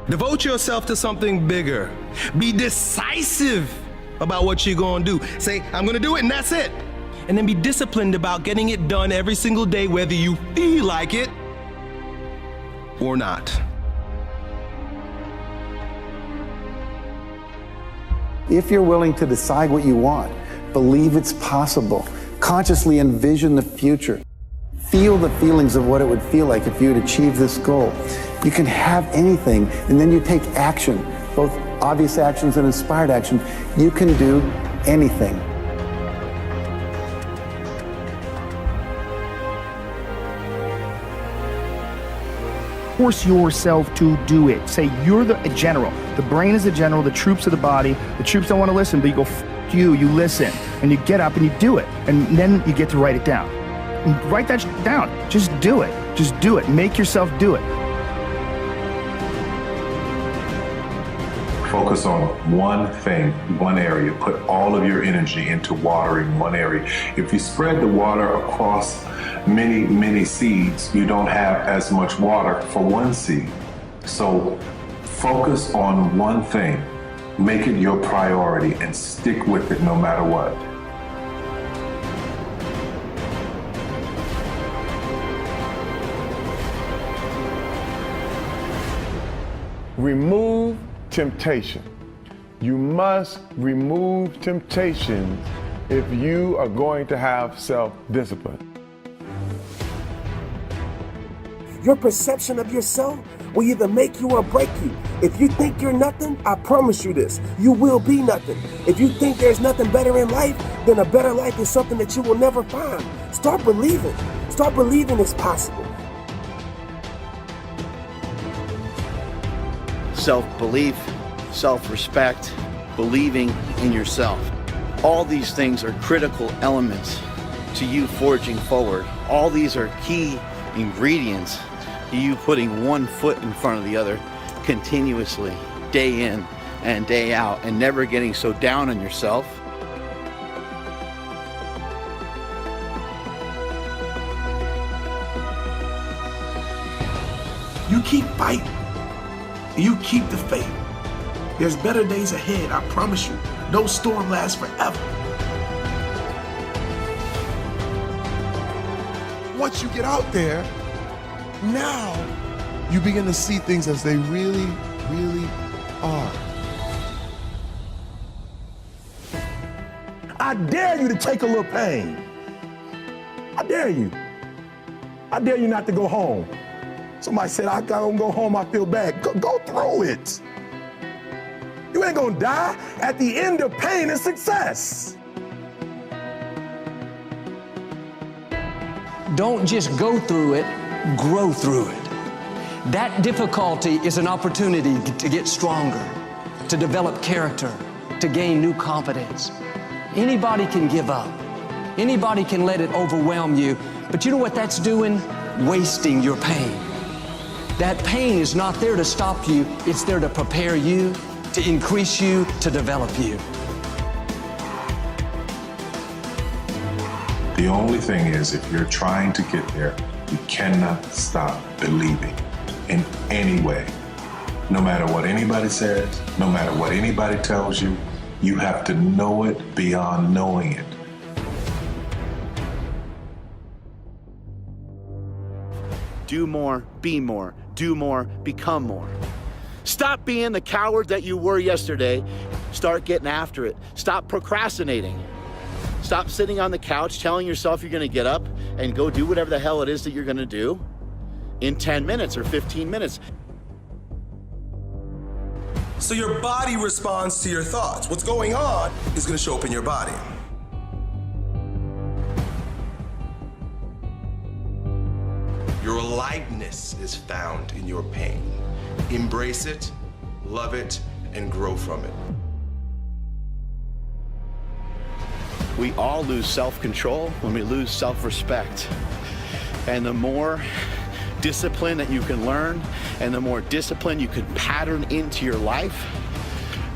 Devote yourself to something bigger. Be decisive about what you're going to do. Say, I'm going to do it, and that's it. And then be disciplined about getting it done every single day, whether you feel like it or not. If you're willing to decide what you want, believe it's possible, consciously envision the future, feel the feelings of what it would feel like if you had achieved this goal, you can have anything, and then you take action, both obvious actions and inspired action. You can do anything. Force yourself to do it. Say you're the general. The brain is the general, the troops are the body. The troops don't want to listen, but you go, F you listen. And you get up and you do it. And then you get to write it down. And write that down. Just do it. Just do it. Make yourself do it. Focus on one thing, one area. Put all of your energy into watering one area. If you spread the water across many seeds, you don't have as much water for one seed. So focus on one thing, make it your priority, and stick with it no matter what. Remove temptation. You must remove temptations if you are going to have self-discipline. Your perception of yourself will either make you or break you. If you think you're nothing, I promise you this, you will be nothing. If you think there's nothing better in life, then a better life is something that you will never find. Start believing. Start believing it's possible. Self-belief, self-respect, believing in yourself. All these things are critical elements to you forging forward. All these are key ingredients to you putting one foot in front of the other continuously, day in and day out, and never getting so down on yourself. You keep fighting. You keep the faith. There's better days ahead, I promise you. No storm lasts forever. Once you get out there, now you begin to see things as they really are. I dare you to take a little pain. I dare you. I dare you not to go home. Somebody said, I don't go home, I feel bad. Go through it. You ain't gonna die. At the end of pain is success. Don't just go through it, grow through it. That difficulty is an opportunity to get stronger, to develop character, to gain new confidence. Anybody can give up. Anybody can let it overwhelm you. But you know what that's doing? Wasting your pain. That pain is not there to stop you. It's there to prepare you, to increase you, to develop you. The only thing is, if you're trying to get there, you cannot stop believing in any way. No matter what anybody says, no matter what anybody tells you, you have to know it beyond knowing it. Do more, be more. Do more, become more. Stop being the coward that you were yesterday. Start getting after it. Stop procrastinating. Stop sitting on the couch telling yourself you're gonna get up and go do whatever the hell it is that you're gonna do in 10 minutes or 15 minutes. So your body responds to your thoughts. What's going on is going to show up in your body. Your aliveness is found in your pain. Embrace it, love it, and grow from it. We all lose self-control when we lose self-respect. And the more discipline that you can learn and the more discipline you can pattern into your life,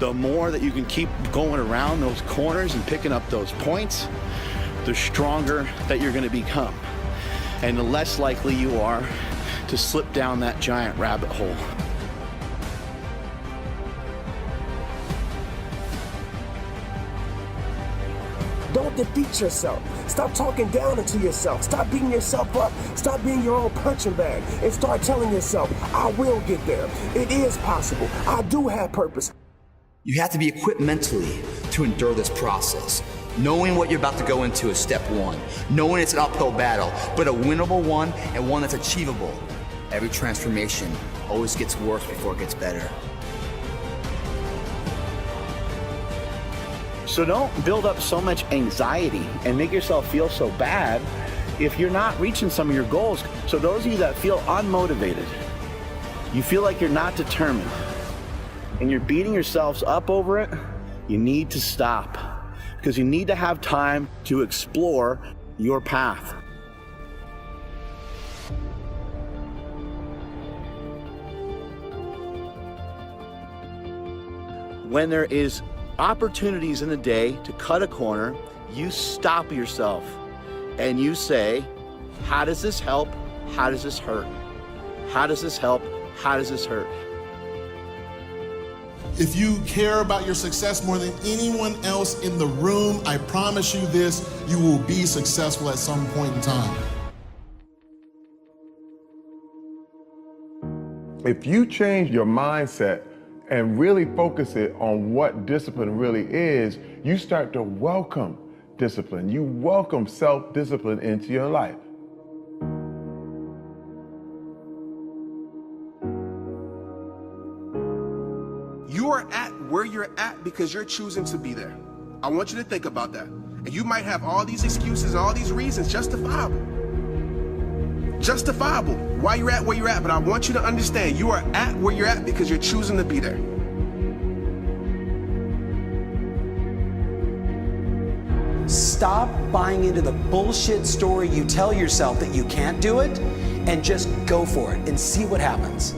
the more that you can keep going around those corners and picking up those points, the stronger that you're going to become. And the less likely you are to slip down that giant rabbit hole. defeat yourself. Stop talking down into yourself. Stop beating yourself up. Stop being your own punching bag and start telling yourself, I will get there. It is possible. I do have purpose. You have to be equipped mentally to endure this process. Knowing what you're about to go into is step one. Knowing it's an uphill battle, but a winnable one and one that's achievable. Every transformation always gets worse before it gets better. So don't build up so much anxiety and make yourself feel so bad if you're not reaching some of your goals. So those of you that feel unmotivated, you feel like you're not determined, and you're beating yourselves up over it, you need to stop, because you need to have time to explore your path. When there is opportunities in the day to cut a corner, you stop yourself and you say, how does this help? How does this hurt? How does this help? How does this hurt? If you care about your success more than anyone else in the room, I promise you this, you will be successful at some point in time. If you change your mindset and really focus it on what discipline really is, you start to welcome discipline. You welcome self-discipline into your life. You are at where you're at because you're choosing to be there. I want you to think about that. And you might have all these excuses, all these reasons, justifiable. Justifiable why you're at where you're at, but I want you to understand you are at where you're at because you're choosing to be there. Stop buying into the bullshit story you tell yourself that you can't do it, and just go for it and see what happens.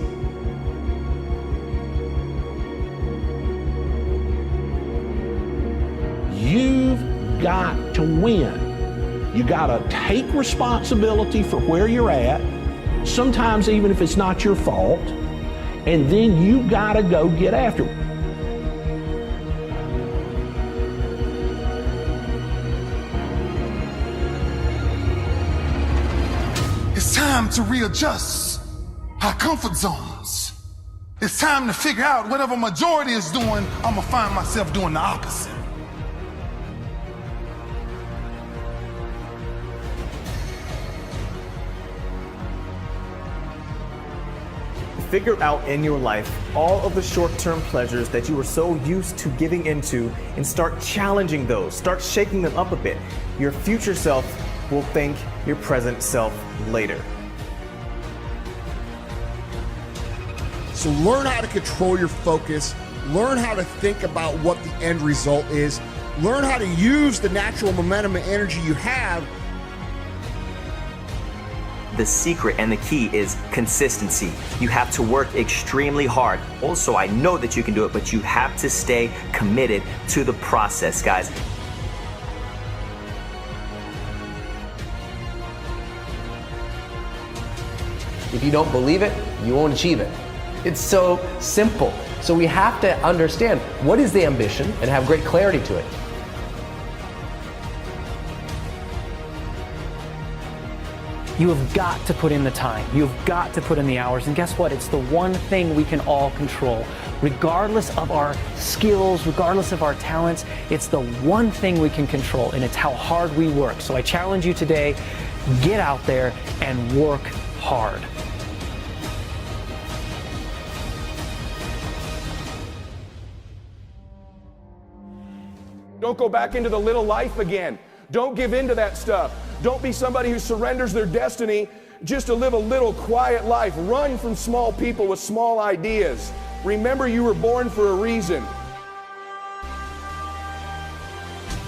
You've got to win. You got to take responsibility for where you're at, sometimes even if it's not your fault, and then you got to go get after it. It's time to readjust our comfort zones. It's time to figure out whatever majority is doing, I'm gonna find myself doing the opposite. Figure out in your life all of the short-term pleasures that you were so used to giving into and start challenging those. Start shaking them up a bit. Your future self will thank your present self later. So learn how to control your focus. Learn how to think about what the end result is. Learn how to use the natural momentum and energy you have. The secret and the key is consistency. You have to work extremely hard. Also, I know that you can do it, but you have to stay committed to the process, guys. If you don't believe it, you won't achieve it. It's so simple. So we have to understand what is the ambition and have great clarity to it. You have got to put in the time. You've got to put in the hours. And guess what? It's the one thing we can all control. Regardless of our skills, regardless of our talents, it's the one thing we can control, and it's how hard we work. So I challenge you today, get out there and work hard. Don't go back into the little life again. Don't give in to that stuff. Don't be somebody who surrenders their destiny just to live a little quiet life. Run from small people with small ideas. Remember, you were born for a reason.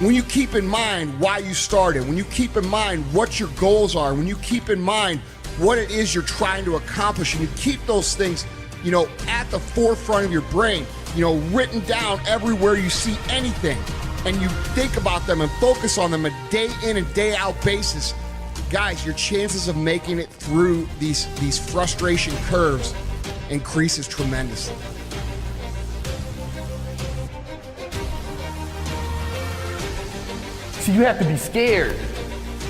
When you keep in mind why you started, when you keep in mind what your goals are, when you keep in mind what it is you're trying to accomplish, and you keep those things, at the forefront of your brain, written down everywhere you see anything, and you think about them and focus on them a day in and day out basis, guys, your chances of making it through these frustration curves increases tremendously. So you have to be scared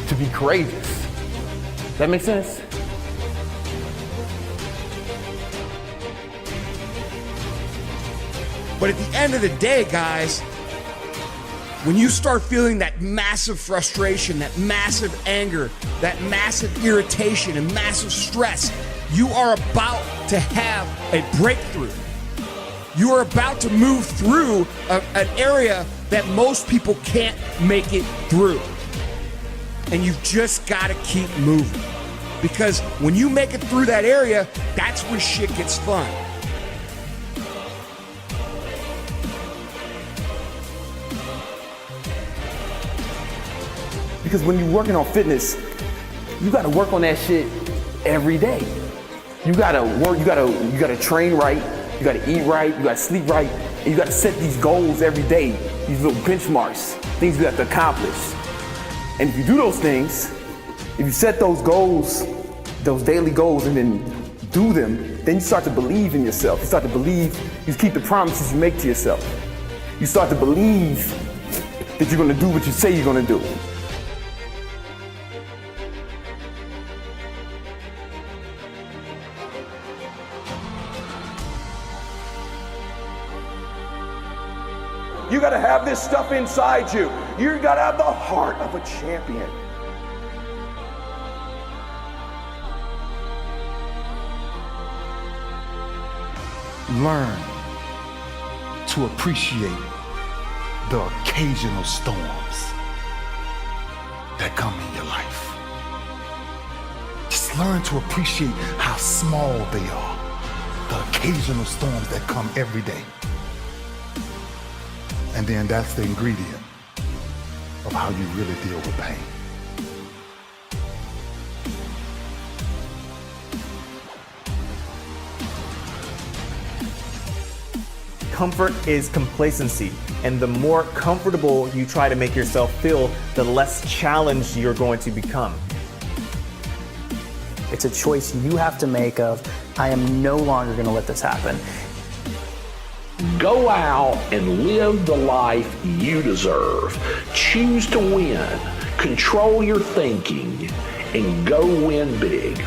to be courageous. That makes sense? But at the end of the day, guys, when you start feeling that massive frustration, that massive anger, that massive irritation and massive stress, you are about to have a breakthrough. You are about to move through an area that most people can't make it through. And you've just got to keep moving. Because when you make it through that area, that's when shit gets fun. Because when you're working on fitness, you gotta work on that shit every day. You gotta work, you gotta train right, you gotta eat right, you gotta sleep right, and you gotta set these goals every day, these little benchmarks, things you have to accomplish. And if you do those things, if you set those goals, those daily goals, and then do them, then you start to believe in yourself. You start to believe, you keep the promises you make to yourself. You start to believe that you're gonna do what you say you're gonna do. You gotta have this stuff inside you. You gotta have the heart of a champion. Learn to appreciate the occasional storms that come in your life. Just learn to appreciate how small they are, the occasional storms that come every day. And then that's the ingredient of how you really deal with pain. Comfort is complacency, and the more comfortable you try to make yourself feel, the less challenged you're going to become. It's a choice you have to make of, I am no longer going to let this happen. Go out and live the life you deserve. Choose to win. Control your thinking and go win big.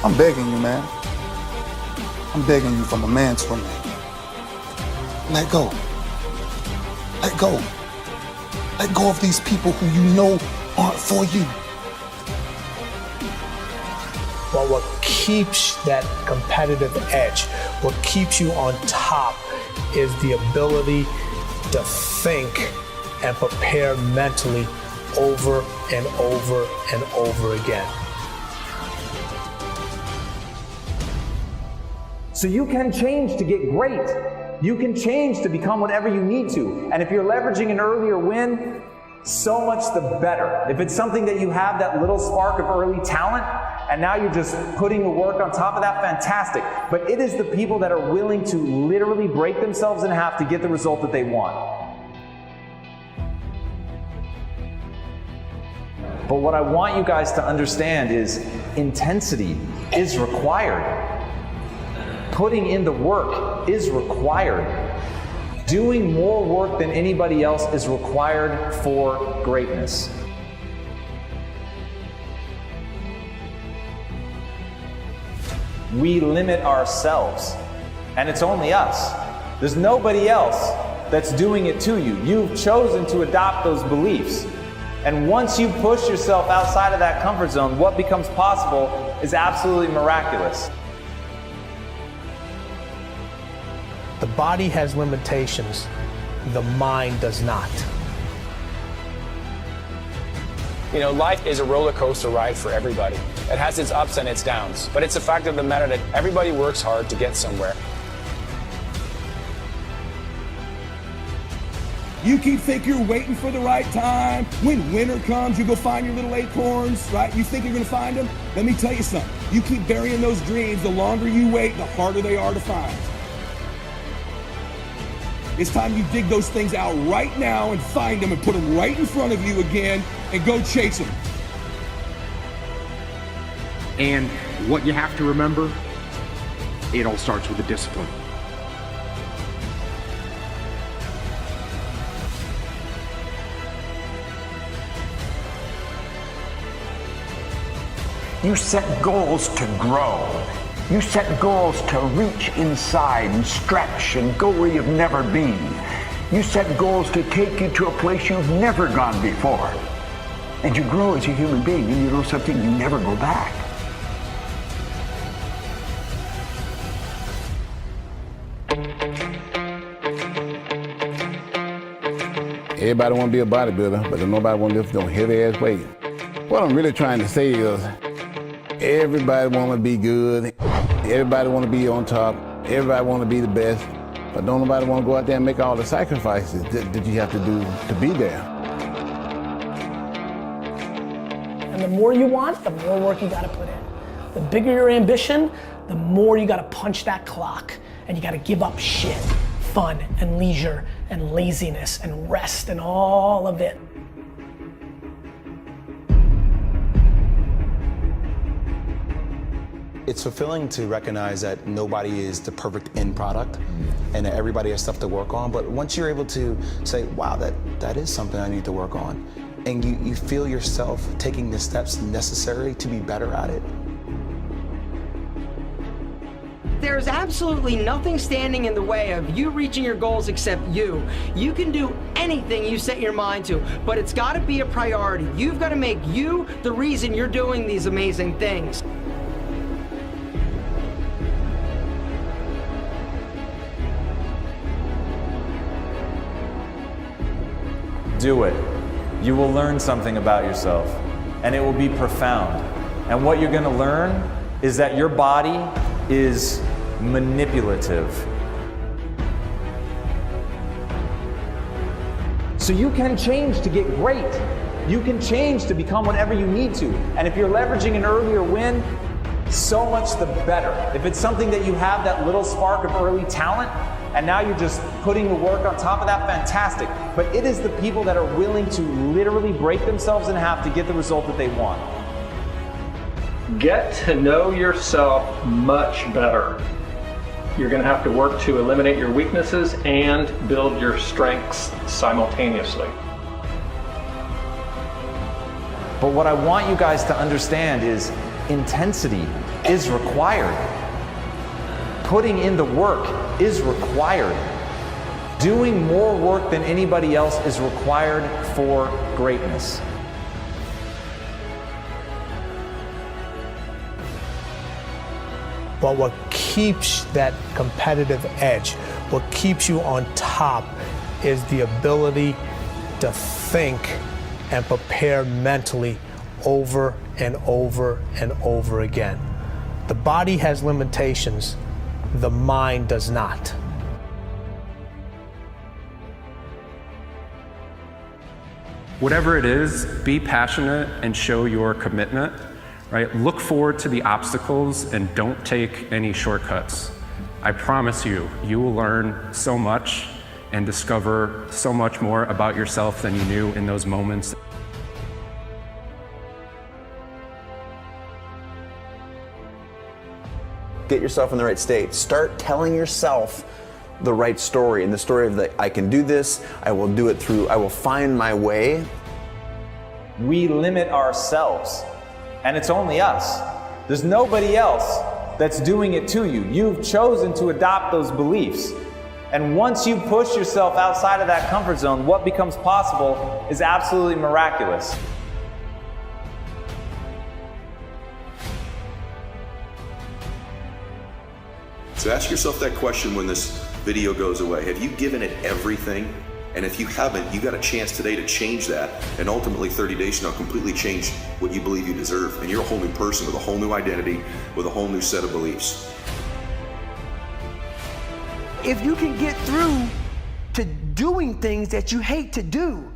I'm begging you, man. I'm begging you from a man's woman. Let go. Let go. Let go of these people who you know aren't for you. But what keeps that competitive edge, what keeps you on top, is the ability to think and prepare mentally over and over and over again. So you can change to get great. You can change to become whatever you need to. And if you're leveraging an earlier win, so much the better. If it's something that you have that little spark of early talent, and now you're just putting the work on top of that, fantastic. But it is the people that are willing to literally break themselves in half to get the result that they want. But what I want you guys to understand is intensity is required. Putting in the work is required. Doing more work than anybody else is required for greatness. We limit ourselves, and it's only us. There's nobody else that's doing it to you. You've chosen to adopt those beliefs. And once you push yourself outside of that comfort zone, what becomes possible is absolutely miraculous. The body has limitations, the mind does not. You know, life is a roller coaster ride for everybody. It has its ups and its downs, but it's a fact of the matter that everybody works hard to get somewhere. You keep thinking you're waiting for the right time. When winter comes, you go find your little acorns, right? You think you're gonna find them? Let me tell you something. You keep burying those dreams, the longer you wait, the harder they are to find. It's time you dig those things out right now and find them and put them right in front of you again and go chase them. And what you have to remember, it all starts with the discipline. You set goals to grow. You set goals to reach inside and stretch and go where you've never been. You set goals to take you to a place you've never gone before. And you grow as a human being, and you know something, you never go back. Everybody want to be a bodybuilder, but nobody want to lift no heavy ass weight. What I'm really trying to say is, everybody want to be good. Everybody want to be on top. Everybody want to be the best. But don't nobody want to go out there and make all the sacrifices that you have to do to be there. And the more you want, the more work you got to put in. The bigger your ambition, the more you got to punch that clock. And you got to give up shit, fun and leisure and laziness and rest and all of it. It's fulfilling to recognize that nobody is the perfect end product and that everybody has stuff to work on. But once you're able to say, wow, that is something I need to work on, and you feel yourself taking the steps necessary to be better at it. There's absolutely nothing standing in the way of you reaching your goals except you. You can do anything you set your mind to, but it's got to be a priority. You've got to make you the reason you're doing these amazing things. Do it. You will learn something about yourself, and it will be profound. And what you're going to learn is that your body is manipulative. So you can change to get great. You can change to become whatever you need to. And if you're leveraging an earlier win, so much the better. If it's something that you have that little spark of early talent, and now you're just putting the work on top of that, fantastic. But it is the people that are willing to literally break themselves in half to get the result that they want. Get to know yourself much better. You're going to have to work to eliminate your weaknesses and build your strengths simultaneously. But what I want you guys to understand is intensity is required. Putting in the work is required. Doing more work than anybody else is required for greatness. But what keeps that competitive edge, what keeps you on top, is the ability to think and prepare mentally over and over and over again. The body has limitations, the mind does not. Whatever it is, be passionate and show your commitment, right? Look forward to the obstacles and don't take any shortcuts. I promise you, you will learn so much and discover so much more about yourself than you knew in those moments. Get yourself in the right state. Start telling yourself the right story, and the story of I can do this, I will do it through, I will find my way. We limit ourselves, and it's only us. There's nobody else that's doing it to you. You've chosen to adopt those beliefs. And once you push yourself outside of that comfort zone, what becomes possible is absolutely miraculous. So ask yourself that question when this video goes away. Have you given it everything? And if you haven't, you got a chance today to change that. And ultimately 30 days from now, completely change what you believe you deserve. And you're a whole new person with a whole new identity, with a whole new set of beliefs. If you can get through to doing things that you hate to do,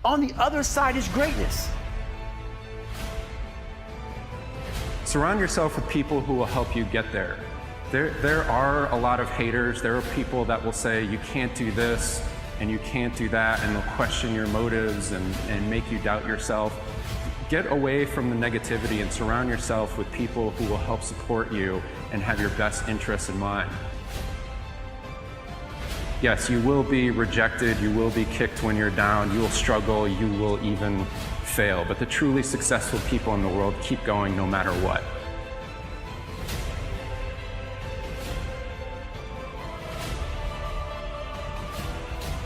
on the other side is greatness. Surround yourself with people who will help you get there. There are a lot of haters. There are people that will say you can't do this and you can't do that, and they'll question your motives and make you doubt yourself. Get away from the negativity and surround yourself with people who will help support you and have your best interests in mind. Yes, you will be rejected, you will be kicked when you're down, you will struggle, you will even fail. But the truly successful people in the world keep going no matter what.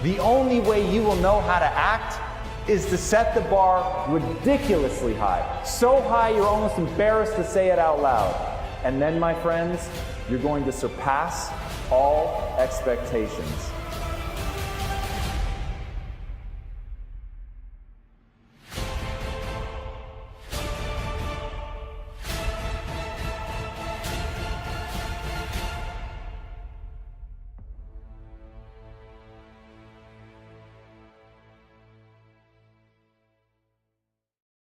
The only way you will know how to act is to set the bar ridiculously high. So high you're almost embarrassed to say it out loud. And then, my friends, you're going to surpass all expectations.